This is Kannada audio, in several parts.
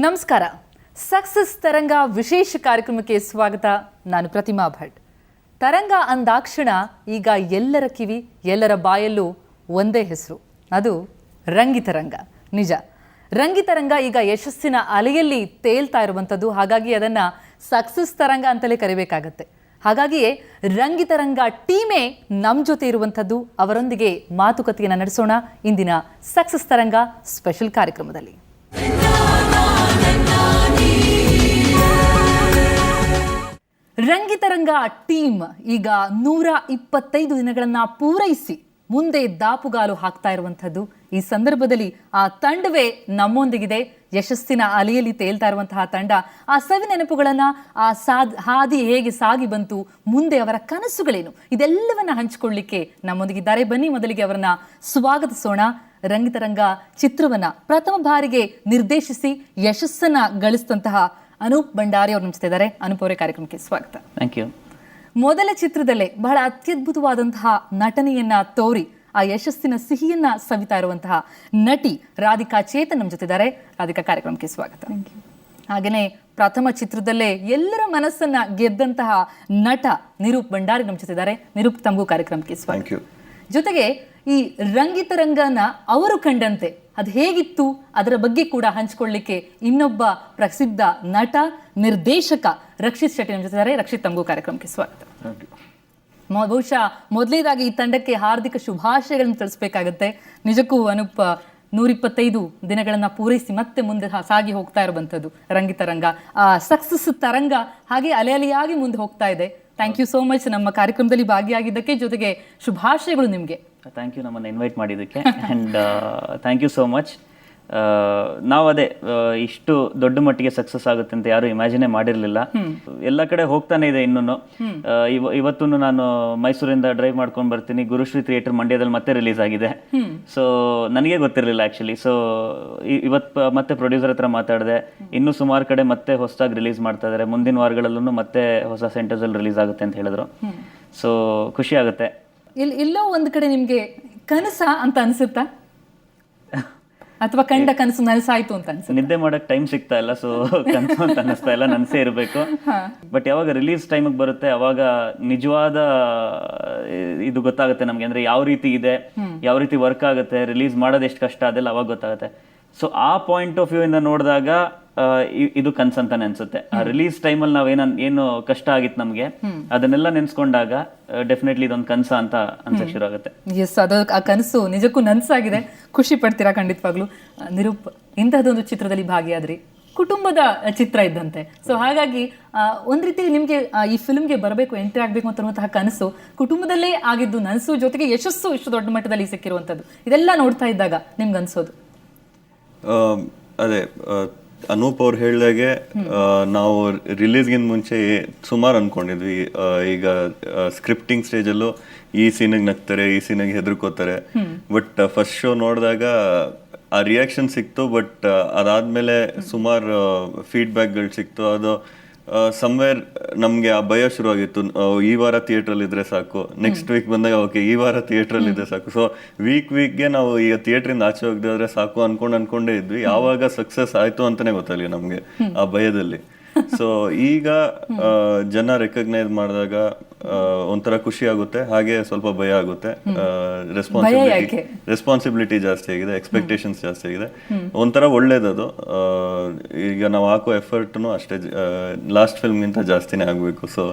ನಮಸ್ಕಾರ. ಸಕ್ಸಸ್ ತರಂಗ ವಿಶೇಷ ಕಾರ್ಯಕ್ರಮಕ್ಕೆ ಸ್ವಾಗತ. ನಾನು ಪ್ರತಿಮಾ ಭಟ್. ತರಂಗ ಅಂದಾಕ್ಷಣ ಈಗ ಎಲ್ಲರ ಕಿವಿ ಎಲ್ಲರ ಬಾಯಲ್ಲೂ ಒಂದೇ ಹೆಸರು, ಅದು ರಂಗಿತರಂಗ. ನಿಜ, ರಂಗಿತರಂಗ ಈಗ ಯಶಸ್ಸಿನ ಅಲೆಯಲ್ಲಿ ತೇಲ್ತಾ ಇರುವಂಥದ್ದು. ಹಾಗಾಗಿ ಅದನ್ನ ಸಕ್ಸಸ್ ತರಂಗ ಅಂತಲೇ ಕರಿಬೇಕಾಗತ್ತೆ. ಹಾಗಾಗಿಯೇ ರಂಗಿತರಂಗ ಟೀಮೇ ನಮ್ಮ ಜೊತೆ ಇರುವಂಥದ್ದು. ಅವರೊಂದಿಗೆ ಮಾತುಕತೆಯನ್ನು ನಡೆಸೋಣ ಇಂದಿನ ಸಕ್ಸಸ್ ತರಂಗ ಸ್ಪೆಷಲ್ ಕಾರ್ಯಕ್ರಮದಲ್ಲಿ. ರಂಗಿತರಂಗ ಟೀಮ್ ಈಗ 125 ದಿನಗಳನ್ನ ಪೂರೈಸಿ ಮುಂದೆ ದಾಪುಗಾಲು ಹಾಕ್ತಾ ಇರುವಂಥದ್ದು. ಈ ಸಂದರ್ಭದಲ್ಲಿ ಆ ತಂಡವೇ ನಮ್ಮೊಂದಿಗಿದೆ. ಯಶಸ್ಸಿನ ಅಲೆಯಲ್ಲಿ ತೇಲ್ತಾ ಇರುವಂತಹ ತಂಡ. ಆ ಸವಿ ನೆನಪುಗಳನ್ನ, ಆ ಹಾದಿ ಹೇಗೆ ಸಾಗಿ ಬಂತು, ಮುಂದೆ ಅವರ ಕನಸುಗಳೇನು, ಇದೆಲ್ಲವನ್ನ ಹಂಚಿಕೊಳ್ಳಿಕ್ಕೆ ನಮ್ಮೊಂದಿಗಿದ್ದಾರೆ. ಬನ್ನಿ ಮೊದಲಿಗೆ ಅವರನ್ನ ಸ್ವಾಗತಿಸೋಣ. ರಂಗಿತರಂಗ ಚಿತ್ರವನ್ನ ಪ್ರಥಮ ಬಾರಿಗೆ ನಿರ್ದೇಶಿಸಿ ಯಶಸ್ಸನ್ನ ಗಳಿಸಿದಂತಹ ಅನೂಪ್ ಭಂಡಾರಿ ಅವರು ನಿಂತಿದ್ದಾರೆ. ಅನೂಪ್ ಅವರೇ, ಕಾರ್ಯಕ್ರಮಕ್ಕೆ ಸ್ವಾಗತ. Thank you. ಮೊದಲ ಚಿತ್ರದಲ್ಲೇ ಬಹಳ ಅತ್ಯದ್ಭುತವಾದಂತಹ ನಟನೆಯನ್ನ ತೋರಿ ಆ ಯಶಸ್ಸಿನ ಸಿಹಿಯನ್ನ ಸವಿತಾ ಇರುವಂತಹ ನಟಿ ರಾಧಿಕಾ ಚೇತನ್ ನಮ್ಮ ಜೊತೆದ್ದಾರೆ. ರಾಧಿಕಾ, ಕಾರ್ಯಕ್ರಮಕ್ಕೆ ಸ್ವಾಗತ. ಹಾಗೇನೆ ಪ್ರಥಮ ಚಿತ್ರದಲ್ಲೇ ಎಲ್ಲರ ಮನಸ್ಸನ್ನ ಗೆದ್ದಂತಹ ನಟ ನಿರೂಪ್ ಭಂಡಾರಿ ನಮ್ಮ ಜೊತೆದ್ದಾರೆ. ನಿರೂಪ್, ತಮಗೂ ಕಾರ್ಯಕ್ರಮಕ್ಕೆ ಸ್ವಾಗತ. ಜೊತೆಗೆ ಈ ರಂಗಿತರಂಗನ ಅವರು ಕಂಡಂತೆ ಅದು ಹೇಗಿತ್ತು ಅದರ ಬಗ್ಗೆ ಕೂಡ ಹಂಚಿಕೊಳ್ಳಿಕ್ಕೆ ಇನ್ನೊಬ್ಬ ಪ್ರಸಿದ್ಧ ನಟ ನಿರ್ದೇಶಕ ರಕ್ಷಿತ್ ಶೆಟ್ಟಿ ನಮ್ಮ ಜೊತೆದ್ದಾರೆ. ರಕ್ಷಿತ್, ತಮಗೂ ಕಾರ್ಯಕ್ರಮಕ್ಕೆ ಸ್ವಾಗತ. ಬಹುಶಃ ಮೊದಲೇದಾಗಿ ಈ ತಂಡಕ್ಕೆ ಹಾರ್ದಿಕ ಶುಭಾಶಯಗಳನ್ನು ತಿಳಿಸ್ಬೇಕಾಗತ್ತೆ. ನಿಜಕ್ಕೂ ಅನೂಪ್, 125 ದಿನಗಳನ್ನ ಪೂರೈಸಿ ಮತ್ತೆ ಮುಂದೆ ಸಾಗಿ ಹೋಗ್ತಾ ಇರುವಂಥದ್ದು ರಂಗಿತರಂಗ. ಆ ಸಕ್ಸಸ್ ತರಂಗ ಹಾಗೆ ಅಲೆಯಾಗಿ ಮುಂದೆ ಹೋಗ್ತಾ ಇದೆ. ಥ್ಯಾಂಕ್ ಯು ಸೋ ಮಚ್ ನಮ್ಮ ಕಾರ್ಯಕ್ರಮದಲ್ಲಿ ಭಾಗಿಯಾಗಿದ್ದಕ್ಕೆ. ಜೊತೆಗೆ ಶುಭಾಶಯಗಳು ನಿಮಗೆ. ಥ್ಯಾಂಕ್ ಯು ನಮ್ಮನ್ನು ಇನ್ವೈಟ್ ಮಾಡಿದ್ದಕ್ಕೆ. And thank you so much. ನಾವು ಅದೇ ಇಷ್ಟು ದೊಡ್ಡ ಮಟ್ಟಿಗೆ ಸಕ್ಸಸ್ ಆಗುತ್ತೆ ಅಂತ ಯಾರು ಇಮ್ಯಾಜಿನೇ ಮಾಡಿರಲಿಲ್ಲ. ಎಲ್ಲ ಕಡೆ ಹೋಗ್ತಾನೆ ಇದೆ. ಇನ್ನೂ ಇವತ್ತು ನಾನು ಮೈಸೂರಿಂದ ಡ್ರೈವ್ ಮಾಡ್ಕೊಂಡು ಬರ್ತೀನಿ. ಗುರುಶ್ರೀ ಥಿಯೇಟರ್ ಮಂಡ್ಯದಲ್ಲಿ ಮತ್ತೆ ರಿಲೀಸ್ ಆಗಿದೆ. ಸೊ ನನಗೆ ಗೊತ್ತಿರಲಿಲ್ಲ ಆ್ಯಕ್ಚುಲಿ. ಸೊ ಇವತ್ತು ಮತ್ತೆ ಪ್ರೊಡ್ಯೂಸರ್ ಹತ್ರ ಮಾತಾಡಿದೆ. ಇನ್ನೂ ಸುಮಾರು ಕಡೆ ಮತ್ತೆ ಹೊಸದಾಗಿ ರಿಲೀಸ್ ಮಾಡ್ತಾ ಇದ್ದಾರೆ. ಮುಂದಿನ ವಾರಗಳಲ್ಲೂ ಮತ್ತೆ ಹೊಸ ಸೆಂಟರ್ಸಲ್ಲಿ ರಿಲೀಸ್ ಆಗುತ್ತೆ ಅಂತ ಹೇಳಿದ್ರು. ಸೊ ಖುಷಿ ಆಗುತ್ತೆ. ಎಲ್ಲೋ ಒಂದು ಕಡೆ ನಿಮ್ಗೆ ಕನಸ ಅಂತ ಅನ್ಸುತ್ತಾ, ಅಥವಾ ಕಂಡ ಕನಸು ನನಸಾಯ್ತು ಅಂತ ಅನ್ಸುತ್ತೆ? ನಿದ್ದೆ ಮಾಡಕ್ ಟೈಮ್ ಸಿಗ್ತಾ ಇಲ್ಲ, ಸೊ ಕನಸು ಅಂತ ಅನಿಸ್ತಾ ಇಲ್ಲ, ನನಸೇ ಇರಬೇಕು. ಬಟ್ ಯಾವಾಗ ರಿಲೀಸ್ ಟೈಮಿಗೆ ಬರುತ್ತೆ ಅವಾಗ ನಿಜವಾದ ಇದು ಗೊತ್ತಾಗುತ್ತೆ ನಮ್ಗೆ. ಅಂದ್ರೆ ಯಾವ ರೀತಿ ಇದೆ, ಯಾವ ರೀತಿ ವರ್ಕ್ ಆಗುತ್ತೆ, ರಿಲೀಸ್ ಮಾಡೋದು ಎಷ್ಟು ಕಷ್ಟ, ಅದೆಲ್ಲ ಅವಾಗ ಗೊತ್ತಾಗುತ್ತೆ. ಸೊ ಆ ಪಾಯಿಂಟ್ ಆಫ್ ವ್ಯೂ ಇಂದ ನೋಡಿದಾಗ ಇದು ಕನ್ಸ್ ಅಂತಾನೆ ಅನ್ಸುತ್ತೆ. ಆ ರಿಲೀಸ್ ಟೈಮಲ್ಲಿ ಏನು ಕಷ್ಟ ಆಗಿತ್ತು ನಮ್ಗೆ, ಅದನ್ನೆಲ್ಲ ನೆನ್ಸ್ಕೊಂಡಾಗ ಡೆಫಿನೆಟ್ಲಿ ಇದೊಂದು ಕನ್ಸ ಅಂತ ಅನ್ಸಕ್ ಶುರು ಆಗುತ್ತೆ. ಎಸ್, ಅದು ಆ ಕನಸು ನಿಜಕ್ಕೂ ನನ್ಸಾಗಿದೆ. ಖುಷಿ ಪಡ್ತೀರಾ ಖಂಡಿತವಾಗ್ಲು. ನಿರೂಪ್, ಇಂತಹದೊಂದು ಚಿತ್ರದಲ್ಲಿ ಭಾಗಿಯಾದ್ರಿ, ಕುಟುಂಬದ ಚಿತ್ರ ಇದ್ದಂತೆ. ಸೊ ಹಾಗಾಗಿ ಒಂದ್ ರೀತಿ ನಿಮ್ಗೆ ಈ ಫಿಲ್ಮ್ಗೆ ಬರಬೇಕು, ಎಂಟ್ರಿ ಆಗ್ಬೇಕು ಅಂತನ್ನುವಂತಹ ಕನಸು ಕುಟುಂಬದಲ್ಲೇ ಆಗಿದ್ದು ನನಸು, ಜೊತೆಗೆ ಯಶಸ್ಸು ಇಷ್ಟು ದೊಡ್ಡ ಮಟ್ಟದಲ್ಲಿ ಸಿಕ್ಕಿರುವಂತದ್ದು, ಇದೆಲ್ಲ ನೋಡ್ತಾ ಇದ್ದಾಗ ನಿಮ್ಗೆ ಅನ್ಸೋದು? ಅದೇ ಅನೂಪ್ ಅವ್ರು ಹೇಳಿದಾಗೆ ನಾವು ರಿಲೀಸ್ಗಿಂತ ಮುಂಚೆ ಸುಮಾರು ಅನ್ಕೊಂಡಿದ್ವಿ. ಈಗ ಸ್ಕ್ರಿಪ್ಟಿಂಗ್ ಸ್ಟೇಜಲ್ಲೂ ಈ ಸೀನಿಗೆ ನಗ್ತಾರೆ, ಈ ಸೀನಿಗೆ ಹೆದರ್ಕೋತಾರೆ. ಬಟ್ ಫಸ್ಟ್ ಶೋ ನೋಡಿದಾಗ ಆ ರಿಯಾಕ್ಷನ್ ಸಿಕ್ತು. ಬಟ್ ಅದಾದ್ಮೇಲೆ ಸುಮಾರು ಫೀಡ್ಬ್ಯಾಕ್ಗಳು ಸಿಕ್ತು. ಅದು ಸಮ್ವೇರ್ ನಮಗೆ ಆ ಭಯ ಶುರುವಾಗಿತ್ತು. ಈ ವಾರ ಥಿಯೇಟ್ರಲ್ಲಿ ಇದ್ರೆ ಸಾಕು, ನೆಕ್ಸ್ಟ್ ವೀಕ್ ಬಂದಾಗ ಓಕೆ ಈ ವಾರ ಥಿಯೇಟ್ರಲ್ಲಿ ಇದ್ರೆ ಸಾಕು. ಸೊ ವೀಕ್ಗೆ ನಾವು ಈಗ ಥಿಯೇಟ್ರಿಂದ ಆಚೆ ಹೋಗದೆ ಸಾಕು ಅನ್ಕೊಂಡೇ ಇದ್ವಿ. ಯಾವಾಗ ಸಕ್ಸಸ್ ಆಯ್ತು ಅಂತಾನೆ ಗೊತ್ತಾಗಲಿ ನಮ್ಗೆ ಆ ಭಯದಲ್ಲಿ. ಸೊ ಈಗ ಜನ ರೆಕಗ್ನೈಸ್ ಮಾಡಿದಾಗ ಒಂಥರ ಖುಷಿ ಆಗುತ್ತೆ, ಹಾಗೆ ಸ್ವಲ್ಪ ಭಯ ಆಗುತ್ತೆ. ರೆಸ್ಪಾನ್ಸಿಬಿಲಿಟಿ ಜಾಸ್ತಿ ಆಗಿದೆ, ಎಕ್ಸ್ಪೆಕ್ಟೇಷನ್ಸ್ ಜಾಸ್ತಿ ಆಗಿದೆ. ಒಂಥರ ಒಳ್ಳೇದದು. ಈಗ ನಾವು ಹಾಕೋ ಎಫರ್ಟ್ನು ಅಷ್ಟೇ ಲಾಸ್ಟ್ ಫಿಲ್ಮ್ಗಿಂತ ಜಾಸ್ತಿನೇ ಆಗ್ಬೇಕು. ಸೊ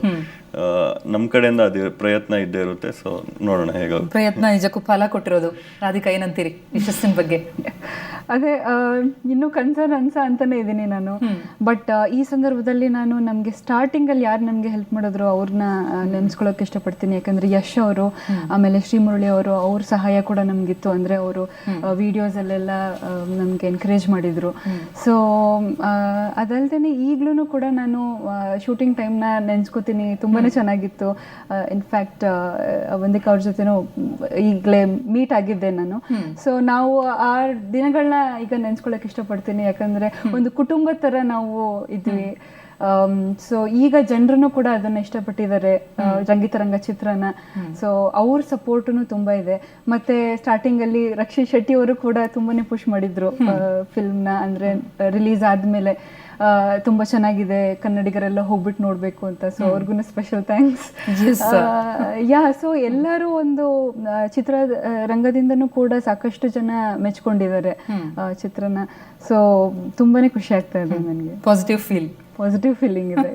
ನಮ್ ಕಡೆಯಿಂದ ಅದು ಪ್ರಯತ್ನ ಇದ್ದೇ ಇರುತ್ತೆ. ಸೊ ನೋಡೋಣ ಹೇಗಾಗುತ್ತೆ. ಪ್ರಯತ್ನ ನಿಜಕ್ಕೂ ಫಲ ಕೊಟ್ಟಿರೋದು. ರಾಧಿಕಾ, ಏನಂತೀರಿ ಯಶಸ್ಸಿನ ಬಗ್ಗೆ? ಅದೇ ಇನ್ನೂ ಕನ್ಸರ್ನ್ ಅಂತಾನೆ ಇದ್ದೀನಿ ನಾನು. ಬಟ್ ಈ ಸಂದರ್ಭದಲ್ಲಿ ನಾನು ನಮಗೆ ಸ್ಟಾರ್ಟಿಂಗ್ ಅಲ್ಲಿ ಯಾರು ನಮ್ಗೆ ಹೆಲ್ಪ್ ಮಾಡಿದ್ರು ಅವ್ರನ್ನ ನೆನ್ಸ್ಕೊಳ್ಳೋಕೆ ಇಷ್ಟಪಡ್ತೀನಿ. ಯಾಕಂದ್ರೆ ಯಶ್ ಅವರು, ಆಮೇಲೆ ಶ್ರೀಮುರಳಿ ಅವರು, ಅವ್ರ ಸಹಾಯ ಕೂಡ ನಮ್ಗಿತ್ತು. ಅಂದ್ರೆ ಅವರು ವಿಡಿಯೋಸ್ ಅಲ್ಲೆಲ್ಲ ನಮ್ಗೆ ಎನ್ಕರೇಜ್ ಮಾಡಿದ್ರು. ಸೊ ಅದಲ್ದೇನೆ ಈಗ್ಲೂ ಕೂಡ ನಾನು ಶೂಟಿಂಗ್ ಟೈಮ್ನ ನೆನ್ಸ್ಕೋತೀನಿ. ತುಂಬಾನೇ ಚೆನ್ನಾಗಿತ್ತು. ಇನ್ಫ್ಯಾಕ್ಟ್ ವಂದಿಕಾ ಅವ್ರ ಜೊತೆನೂ ಈಗಲೇ ಮೀಟ್ ಆಗಿದ್ದೆ ನಾನು. ಸೊ ನಾವು ಆ ದಿನಗಳನ್ನ ಈಗ ನೆನ್ಸ್ಕೊಳ್ಳೋಕೆ ಇಷ್ಟಪಡ್ತೀನಿ. ಯಾಕಂದ್ರೆ ಒಂದು ಕುಟುಂಬದ ತರ ನಾವು ಇದ್ವಿ. ಸೊ ಈಗ ಜನರು ಕೂಡ ಅದನ್ನ ಇಷ್ಟಪಟ್ಟಿದ್ದಾರೆ ರಂಗಿತರಂಗ ಚಿತ್ರನ. ಸೊ ಅವ್ರ ಸಪೋರ್ಟು ತುಂಬಾ ಇದೆ. ಮತ್ತೆ ಸ್ಟಾರ್ಟಿಂಗ್ ಅಲ್ಲಿ ರಕ್ಷಿತ್ ಶೆಟ್ಟಿ ಅವರು ಕೂಡ ತುಂಬಾನೇ ಪುಷ್ ಮಾಡಿದ್ರು ಫಿಲ್ಮ್ನ, ಅಂದ್ರೆ ರಿಲೀಸ್ ಆದ್ಮೇಲೆ ತುಂಬಾ ಚೆನ್ನಾಗಿದೆ, ಕನ್ನಡಿಗರೆಲ್ಲ ಹೋಗ್ಬಿಟ್ಟು ನೋಡ್ಬೇಕು ಅಂತ. ಸೊ ಅವ್ರಿಗೂ ಸ್ಪೆಷಲ್ ಥ್ಯಾಂಕ್ಸ್. ಸೊ ಎಲ್ಲರೂ ಒಂದು ಚಿತ್ರರಂಗದಿಂದನೂ ಕೂಡ ಸಾಕಷ್ಟು ಜನ ಮೆಚ್ಕೊಂಡಿದ್ದಾರೆ ಚಿತ್ರನ. ಸೊ ತುಂಬಾನೇ ಖುಷಿ ಆಗ್ತಾ ಇದೆ ನನಗೆ. ಪಾಸಿಟಿವ್ ಫೀಲಿಂಗ್ ಇದೆ.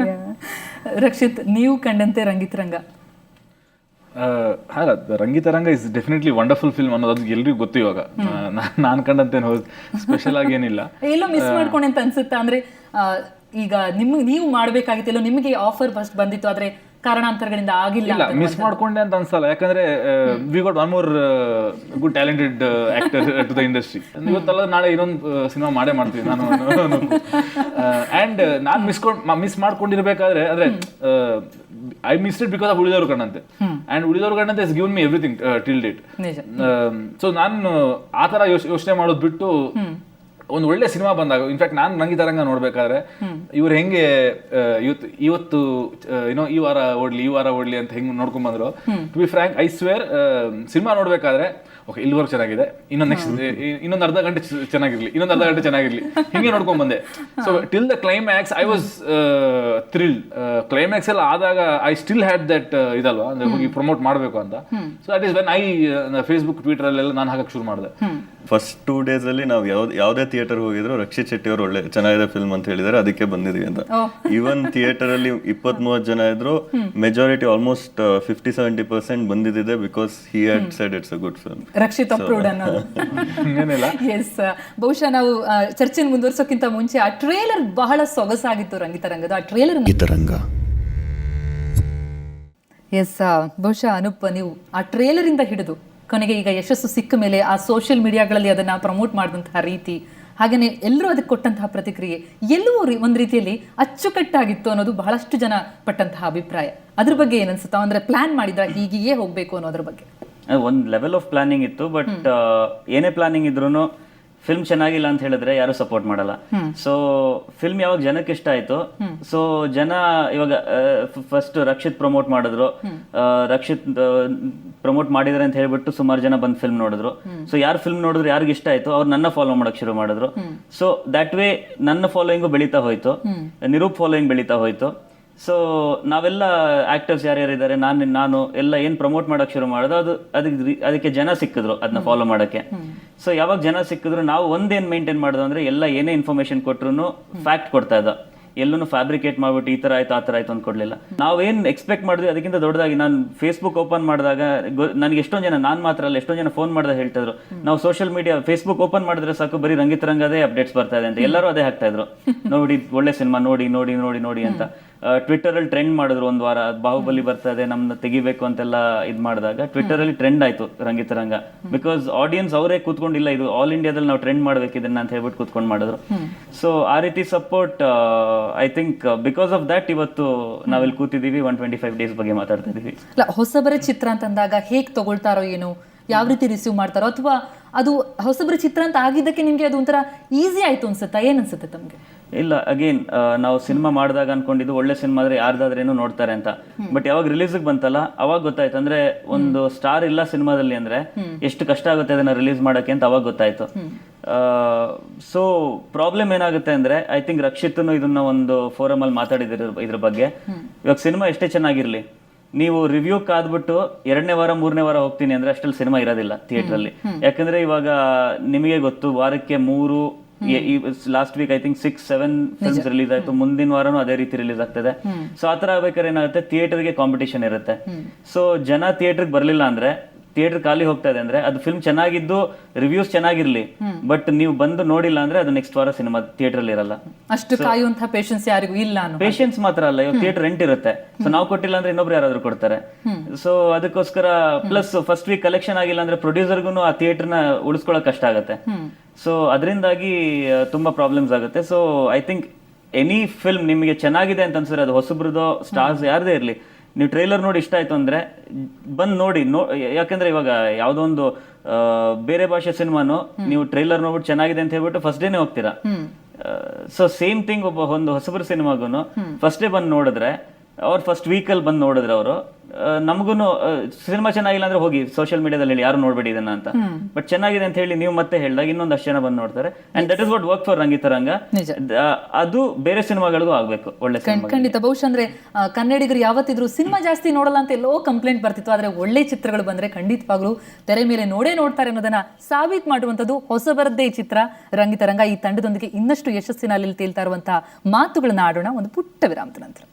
ರಕ್ಷಿತ್, ನೀವು ಕಂಡಂತೆ ರಂಗಿತರಂಗ? ಅಲ್ಲ, Rangitaranga is definitely wonderful film ಅನ್ನೋದು ಅದು ಎಲ್ರಿಗೂ ಗೊತ್ತು. ಇವಾಗ ನಾನು ಕಂಡಂತೆ ಸ್ಪೆಷಲ್ ಆಗಿ ಏನಿಲ್ಲ. ಎಲ್ಲೋ ಮಿಸ್ ಮಾಡ್ಕೊಂಡೆ ಅಂತ ಅನ್ಸುತ್ತಾ? ಅಂದ್ರೆ ಈಗ ನೀವು ಮಾಡ್ಬೇಕಾಗಿತ್ತು, ನಿಮಗೆ ಆಫರ್ ಫಸ್ಟ್ ಬಂದಿತ್ತು, ಆದ್ರೆ ಕಾರಣಾಂತರಗಳಿಂದ ಆಗಿಲ್ಲ. ಇಲ್ಲ, ಮಿಸ್ ಮಾಡ್ಕೊಂಡೆ ಅಂತ ಅನ್ಸಲ್ಲ. ಯಾಕಂದ್ರೆ we got one more good talented actor to the industry. ಇವತ್ತಲ್ಲ ನಾಳೆ ಇನ್ನೊಂದು ಸಿನಿಮಾ ಮಾಡೇ ಮಾಡ್ತೀವಿ ನಾನು. ಅಂಡ್ ನಾನು ಮಿಸ್ ಮಾಡ್ಕೊಂಡಿರ್ಬೇಕಾದ್ರೆ ಅಂದ್ರೆ I miss it because of ಉಳಿದವರು ಕಂಡಂತೆ. ಅಂಡ್ ಉಳಿದವರು ಕಂಡಂತೆ is given me everything till date. So ನಾನು ಆ ತರ ಯೋಚನೆ ಮಾಡೋದು ಬಿಟ್ಟು ಒಂದು ಒಳ್ಳೆ ಸಿನಿಮಾ ಬಂದಾಗ, ಇನ್ಫ್ಯಾಕ್ಟ್ ನಾನು ರಂಗಿತರಂಗ ನೋಡ್ಬೇಕಾದ್ರೆ ಇವ್ರು ಹೆಂಗೆ ಇವತ್ತು ಏನೋ ಈ ವಾರ ಓಡ್ಲಿ ಅಂತ ಹೆಂಗ್ ನೋಡ್ಕೊಂಡ್ ಬಂದ್ರು. To be frank, I swear cinema ನೋಡ್ಬೇಕಾದ್ರೆ ಓಕೆ ಇಲ್ಲಿವರೆಗೂ ಚೆನ್ನಾಗಿದೆ, ಇನ್ನೊಂದು ಅರ್ಧ ಗಂಟೆ ಚೆನ್ನಾಗಿರ್ಲಿ ಹಿಂಗೆ ನೋಡ್ಕೊಂಡ್ ಬಂದೆ. So till the climax I was thrilled. Climax ಎಲ್ಲ ಆದಾಗ ಐ ಸ್ಟಿಲ್ ಹ್ಯಾಡ್ ದಟ್ ಇದಲ್ವಾ, ಅಂದ್ರೆ ಹೋಗಿ ಪ್ರಮೋಟ್ ಮಾಡ್ಬೇಕು ಅಂತ. So that is when I Facebook Twitter ಅಲ್ಲೆಲ್ಲ ನಾನು ಹಾಕಕ್ ಶುರು ಮಾಡಿದೆ. ಫಸ್ಟ್ 2 days ಅಲ್ಲಿ ನಾವು ಯಾವುದೇ ಥಿಯೇಟರ್ ಹೋಗಿದ್ರು ರಕ್ಷಿತ್ ಶೆಟ್ಟಿ ಅವರು ಒಳ್ಳೆ ಚೆನ್ನಾಗಿದೆ ಫಿಲ್ಮ್ ಅಂತ ಹೇಳಿದಾರೆ, ಅದಕ್ಕೆ ಬಂದಿದ್ವಿ ಅಂತ. ಈವನ್ ಥಿಯೇಟರ್ ಅಲ್ಲಿ 20-30 ಜನ ಇದ್ರು, ಮೆಜಾರಿಟಿ ಆಲ್ಮೋಸ್ಟ್ 50-70% ಬಂದಿದೆ because he had said it's a good film. Rakshit approved ಅನ್ನೋದು. ಎಸ್, ಬಹುಶಃ ನಾವು ಚರ್ಚೆನ ಮುಂದುವರ್ಸೋಕ್ಕಿಂತ ಮುಂಚೆ ಆ ಟ್ರೇಲರ್ ಬಹಳ ಸೊಗಸಾಗಿತ್ತು ರಂಗಿತರಂಗದ. ಆ ಟ್ರೇಲರ್ ಎಸ್, ಬಹುಶಃ ಅನೂಪ್, ನೀವು ಆ ಟ್ರೇಲರ್ ಇಂದ ಹಿಡಿದು ಕೊನೆಗೆ ಈಗ ಯಶಸ್ಸು ಸಿಕ್ಕ ಮೇಲೆ ಆ ಸೋಷಿಯಲ್ ಮೀಡಿಯಾಗಳಲ್ಲಿ ಅದನ್ನ ಪ್ರಮೋಟ್ ಮಾಡಿದಂತಹ ರೀತಿ, ಹಾಗೆಯೇ ಎಲ್ಲರೂ ಅದಕ್ಕೆ ಕೊಟ್ಟಂತಹ ಪ್ರತಿಕ್ರಿಯೆ ಎಲ್ಲವೂ ಒಂದು ರೀತಿಯಲ್ಲಿ ಅಚ್ಚುಕಟ್ಟಾಗಿತ್ತು ಅನ್ನೋದು ಬಹಳಷ್ಟು ಜನ ಪಟ್ಟಂತಹ ಅಭಿಪ್ರಾಯ. ಅದ್ರ ಬಗ್ಗೆ ಏನನ್ಸುತ್ತಾ? ಅಂದ್ರೆ ಪ್ಲಾನ್ ಮಾಡಿದ್ರ ಹೀಗೆಯೇ ಹೋಗ್ಬೇಕು ಅನ್ನೋದ್ರ ಬಗ್ಗೆ? ಒಂದು ಲೆವೆಲ್ ಆಫ್ ಪ್ಲಾನಿಂಗ್ ಇತ್ತು, ಬಟ್ ಏನೇ ಪ್ಲಾನಿಂಗ್ ಇದ್ರೂ ಫಿಲ್ಮ್ ಚೆನ್ನಾಗಿಲ್ಲ ಅಂತ ಹೇಳಿದ್ರೆ ಯಾರು ಸಪೋರ್ಟ್ ಮಾಡಲ್ಲ. ಸೊ ಫಿಲ್ಮ್ ಯಾವಾಗ ಜನಕ್ಕೆ ಇಷ್ಟ ಆಯ್ತು, ಸೊ ಜನ ಇವಾಗ ಫಸ್ಟ್ ರಕ್ಷಿತ್ ಪ್ರಮೋಟ್ ಮಾಡಿದ್ರು, ರಕ್ಷಿತ್ ಪ್ರಮೋಟ್ ಮಾಡಿದ್ರೆ ಅಂತ ಹೇಳ್ಬಿಟ್ಟು ಸುಮಾರು ಜನ ಬಂದು ಫಿಲ್ಮ್ ನೋಡಿದ್ರು. ಸೊ ಯಾರು ಫಿಲ್ಮ್ ನೋಡಿದ್ರು, ಯಾರಿಗೆ ಇಷ್ಟ ಆಯ್ತು ಅವ್ರು ನನ್ನ ಫಾಲೋ ಮಾಡಕ್ ಶುರು ಮಾಡಿದ್ರು. ಸೊ ದಟ್ ವೇ ನನ್ನ ಫಾಲೋಯಿಂಗು ಬೆಳೀತಾ ಹೋಯ್ತು, ನಿರೂಪ್ ಫಾಲೋಯಿಂಗ್ ಬೆಳೀತಾ ಹೋಯ್ತು. ಸೊ ನಾವೆಲ್ಲ ಆಕ್ಟರ್ಸ್ ಯಾರ್ಯಾರಿದ್ದಾರೆ, ನಾನು ಎಲ್ಲ ಏನ್ ಪ್ರಮೋಟ್ ಮಾಡಕ್ ಶುರು ಮಾಡೋದು, ಅದಕ್ಕೆ ಜನ ಸಿಕ್ಕಿದ್ರು ಅದನ್ನ ಫಾಲೋ ಮಾಡಕ್ಕೆ. ಸೊ ಯಾವಾಗ ಜನ ಸಿಕ್ಕಿದ್ರು, ನಾವು ಒಂದೇನ್ ಮೇಂಟೈನ್ ಮಾಡೋದು ಅಂದ್ರೆ ಎಲ್ಲ ಏನೇ ಇನ್ಫಾರ್ಮೇಶನ್ ಕೊಟ್ರು ಫ್ಯಾಕ್ಟ್ ಕೊಡ್ತಾ ಇದ್ದ, ಎಲ್ಲೂ ಫ್ಯಾಬ್ರಿಕೇಟ್ ಮಾಡ್ಬಿಟ್ಟು ಈ ತರ ಆಯ್ತು ಆ ತರ ಆಯ್ತು ಅಂದ್ಕೊಡ್ಲಿಲ್ಲ. ನಾವೇನ್ ಎಕ್ಸ್ಪೆಕ್ಟ್ ಮಾಡಿದ್ವಿ ಅದಕ್ಕಿಂತ ದೊಡ್ಡದಾಗಿ. ನಾನು ಫೇಸ್ಬುಕ್ ಓಪನ್ ಮಾಡಿದಾಗ ನನಗೆ ಎಷ್ಟೊಂದು ಜನ, ನಾನು ಮಾತ್ರ ಅಲ್ಲ ಎಷ್ಟೊಂದು ಜನ ಫೋನ್ ಮಾಡಿದಾಗ ಹೇಳ್ತಿದ್ರು, ನಾವು ಸೋಷಿಯಲ್ ಮೀಡಿಯಾ ಫೇಸ್ಬುಕ್ ಓಪನ್ ಮಾಡಿದ್ರೆ ಸಾಕು ಬರೀ ರಂಗಿತರಂಗದೇ ಅಪ್ಡೇಟ್ಸ್ ಬರ್ತಾ ಇದೆ ಅಂತ. ಎಲ್ಲರೂ ಅದೇ ಹಾಕ್ತಾ ಇದ್ರು, ನೋಡಿ ಒಳ್ಳೆ ಸಿನಿಮಾ ನೋಡಿ ಅಂತ. ಟ್ವಿಟರ್ ಅಲ್ಲಿ ಟ್ರೆಂಡ್ ಮಾಡಿದ್ರು ಒಂದು ವಾರ, ಬಾಹುಬಲಿ ಬರ್ತಾ ಇದೆ ನಮ್ನ ತೆಗಿಬೇಕು ಅಂತೆಲ್ಲ ಇದ್ ಮಾಡಿದಾಗ ಟ್ವಿಟರ್ ಅಲ್ಲಿ ಟ್ರೆಂಡ್ ಆಯ್ತು ರಂಗಿತರಂಗ. ಬಿಕಾಸ್ ಆಡಿಯನ್ಸ್ ಅವರೇ ಕೂತ್ಕೊಂಡಿಲ್ಲ, ಇದು ಆಲ್ ಇಂಡಿಯಾದಲ್ಲಿ ನಾವು ಟ್ರೆಂಡ್ ಮಾಡ್ಬೇಕಿದನ್ನ ಅಂತ ಹೇಳ್ಬಿಟ್ಟು ಕೂತ್ಕೊಂಡು ಮಾಡಿದ್ರು. ಸೊ ಆ ರೀತಿ support, I think because of that ಇವತ್ತು ನಾವಿಲ್ಲಿ ಕೂತಿದೀವಿ, 125 days ಬಗ್ಗೆ ಮಾತಾಡ್ತಾ ಇದೀವಿ. ಹೊಸಬರ ಚಿತ್ರ ಅಂತಂದಾಗ ಹೇಗ್ ತಗೊಳ್ತಾರೋ ಏನೋ, ಯಾವ ರೀತಿ ರಿಸೀವ್ ಮಾಡ್ತಾರೋ, ಅಥವಾ ಅದು ಹೊಸಬರ ಚಿತ್ರ ಅಂತ ಆಗಿದ್ದಕ್ಕೆ ನಿಮ್ಗೆ ಅದು ಒಂಥರ ಈಸಿ ಆಯ್ತು ಅನ್ಸುತ್ತಾ? ಏನ್ ಅನ್ಸುತ್ತೆ ತಮ್ಗೆ? ಇಲ್ಲ, ಅಗೇನ್ ನಾವು ಸಿನಿಮಾ ಮಾಡಿದಾಗ ಅನ್ಕೊಂಡಿದ್ದು ಒಳ್ಳೆ ಸಿನಿಮಾ ಆದ್ರೆ ಯಾರ್ದಾದ್ರೇನು ನೋಡ್ತಾರೆ ಅಂತ. ಬಟ್ ಯಾವಾಗ ರಿಲೀಸ್ ಬಂತಲ್ಲ ಅವಾಗ ಗೊತ್ತಾಯ್ತು, ಅಂದ್ರೆ ಒಂದು ಸ್ಟಾರ್ ಇಲ್ಲ ಸಿನಿಮಾದಲ್ಲಿ ಅಂದ್ರೆ ಎಷ್ಟು ಕಷ್ಟ ಆಗುತ್ತೆ ಅದನ್ನ ರಿಲೀಸ್ ಮಾಡಕ್ಕೆ ಅಂತ ಅವಾಗ ಗೊತ್ತಾಯ್ತು. ಸೊ ಪ್ರಾಬ್ಲಮ್ ಏನಾಗುತ್ತೆ ಅಂದ್ರೆ, ಐ ಥಿಂಕ್ ರಕ್ಷಿತ್ನು ಇದನ್ನ ಒಂದು ಫೋರಮ್ ಅಲ್ಲಿ ಮಾತಾಡಿದ್ರು ಇದ್ರ ಬಗ್ಗೆ. ಇವಾಗ ಸಿನಿಮಾ ಎಷ್ಟೇ ಚೆನ್ನಾಗಿರ್ಲಿ, ನೀವು ರಿವ್ಯೂ ಕಾದ್ಬಿಟ್ಟು 2ನೇ ವಾರ 3ನೇ ವಾರ ಹೋಗ್ತೀನಿ ಅಂದ್ರೆ ಅಷ್ಟಲ್ಲಿ ಸಿನಿಮಾ ಇರೋದಿಲ್ಲ ಥಿಯೇಟರ್ ಅಲ್ಲಿ. ಯಾಕಂದ್ರೆ ಇವಾಗ ನಿಮಗೆ ಗೊತ್ತು, ವಾರಕ್ಕೆ 3, last week I think 6-7 films release ಆಯ್ತು, ಮುಂದಿನ ವಾರನೂ ಅದೇ ರೀತಿ ರಿಲೀಸ್ ಆಗ್ತದೆ. ಸೊ ಆತರ ಆಗ್ಬೇಕಾದ್ರೆ ಏನಾಗುತ್ತೆ, ಥಿಯೇಟರ್ಗೆ ಕಾಂಪಿಟೇಷನ್ ಇರುತ್ತೆ. ಸೊ ಜನ ಥಿಯೇಟರ್ಗೆ ಬರ್ಲಿಲ್ಲ ಅಂದ್ರೆ, ಥಿಯೇಟರ್ ಖಾಲಿ ಹೋಗ್ತಾ ಇದೆ ಅಂದ್ರೆ, ಅದು ಫಿಲ್ಮ್ ಚೆನ್ನಾಗಿದ್ದು ರಿವ್ಯೂಸ್ ಚೆನ್ನಾಗಿರ್ಲಿ, ಬಟ್ ನೀವು ಬಂದು ನೋಡಿಲ್ಲ ಅಂದ್ರೆ ಅದು ನೆಕ್ಸ್ಟ್ ವಾರ ಸಿನಿಮಾ ಥಿಯೇಟರ್ ಅಲ್ಲಿ ಇರಲ್ಲ. ಅಷ್ಟು ಕಾಯುವಂತ ಪೇಷನ್ಸ್ ಯಾರಿಗೂ ಇಲ್ಲ. ಪೇಷನ್ಸ್ ಮಾತ್ರ ಅಲ್ಲ, ಇವಾಗ ಥಿಯೇಟರ್ ರೆಂಟ್ ಇರುತ್ತೆ. ಸೊ ನಾವು ಕೊಟ್ಟಿಲ್ಲ ಅಂದ್ರೆ ಇನ್ನೊಬ್ರು ಯಾರಾದ್ರೂ ಕೊಡ್ತಾರೆ. ಸೊ ಅದಕ್ಕೋಸ್ಕರ ಪ್ಲಸ್ ಫಸ್ಟ್ ವೀಕ್ ಕಲೆಕ್ಷನ್ ಆಗಿಲ್ಲ ಅಂದ್ರೆ ಪ್ರೊಡ್ಯೂಸರ್ಗೂ ಆ ಥಿಯೇಟರ್ನ ಉಳಿಸ್ಕೊಳ್ಳೋಕೆ ಕಷ್ಟ ಆಗುತ್ತೆ. ಸೊ ಅದರಿಂದಾಗಿ ತುಂಬಾ ಪ್ರಾಬ್ಲಮ್ಸ್ ಆಗುತ್ತೆ. So I think any film ನಿಮಗೆ ಚೆನ್ನಾಗಿದೆ ಅಂತ ಅನ್ಸಿದ್ರೆ, ಅದು ಹೊಸಬ್ರದೋ ಸ್ಟಾರ್ಸ್ ಯಾರದೇ ಇರ್ಲಿ, ನೀವು ಟ್ರೈಲರ್ ನೋಡಿ ಇಷ್ಟ ಆಯ್ತು ಅಂದ್ರೆ ಬಂದ್ ನೋಡಿ. ಯಾಕಂದ್ರೆ ಇವಾಗ ಯಾವ್ದೋ ಒಂದು ಬೇರೆ ಭಾಷೆ ಸಿನಿಮಾನು ನೀವು ಟ್ರೈಲರ್ ನೋಡ್ಬಿಟ್ಟು ಚೆನ್ನಾಗಿದೆ ಅಂತ ಹೇಳ್ಬಿಟ್ಟು ಫಸ್ಟ್ ಡೇನೆ ಹೋಗ್ತೀರಾ. ಸೊ ಸೇಮ್ ಥಿಂಗ್ ಒಂದು ಹೊಸಬರು ಸಿನಿಮಾಗೂ ಫಸ್ಟ್ ಡೇ ಬಂದು ನೋಡಿದ್ರೆ, ಅವ್ರು ಫಸ್ಟ್ ವೀಕಲ್ಲಿ ಬಂದು ನೋಡಿದ್ರೆ ಅವರು ನಮಗೂ ಸಿನಿಮಾ ಚೆನ್ನಾಗಿಲ್ಲ ಅಂದ್ರೆ ಹೋಗಿ ಸೋಷಿಯಲ್ ಮೀಡಿಯಾದಲ್ಲಿ ಹೇಳಿ ಯಾರು ನೋಡ್ಬೇಡಿ ಇದನ್ನ ಅಂತ, ಬಟ್ ಚೆನ್ನಾಗಿದೆ ಅಂತ ಹೇಳಿ ನೀವು ಮತ್ತೆ ಹೇಳಿದಾಗ ಇನ್ನೊಂದಷ್ಟು ಜನ ಬಂದು ನೋಡ್ತಾರೆ. And that is what work for Rangitaranga. ಅದು ಬೇರೆ ಸಿನಿಮಾಗಳಿಗೂ ಆಗ್ಬೇಕು, ಒಳ್ಳೆ ಸಿನಿಮಾ. ಖಂಡಿತ. ಬಹುಶಃ ಅಂದ್ರೆ ಕನ್ನಡಿಗರು ಯಾವತ್ತಿದ್ರು ಸಿನಿಮಾ ಜಾಸ್ತಿ ನೋಡಲ್ಲ ಅಂತ ಎಲ್ಲೋ ಕಂಪ್ಲೇಂಟ್ ಬರ್ತಿತ್ತು, ಆದ್ರೆ ಒಳ್ಳೆ ಚಿತ್ರಗಳು ಬಂದ್ರೆ ಖಂಡಿತವಾಗ್ಲೂ ತೆರೆ ಮೇಲೆ ನೋಡೇ ನೋಡ್ತಾರೆ ಅನ್ನೋದನ್ನ ಸಾಬೀತು ಮಾಡುವಂಥದ್ದು ಹೊಸಬರದ್ದೇ ಈ ಚಿತ್ರ ರಂಗಿತರಂಗ. ಈ ತಂಡದೊಂದಿಗೆ ಇನ್ನಷ್ಟು ಯಶಸ್ಸಿನಲ್ಲಿ ತೇಲ್ತಾ ಇರುವಂತಹ ಮಾತುಗಳನ್ನ ಆಡೋಣ ಒಂದು ಪುಟ್ಟ ವಿರಾಮದ ನಂತರ.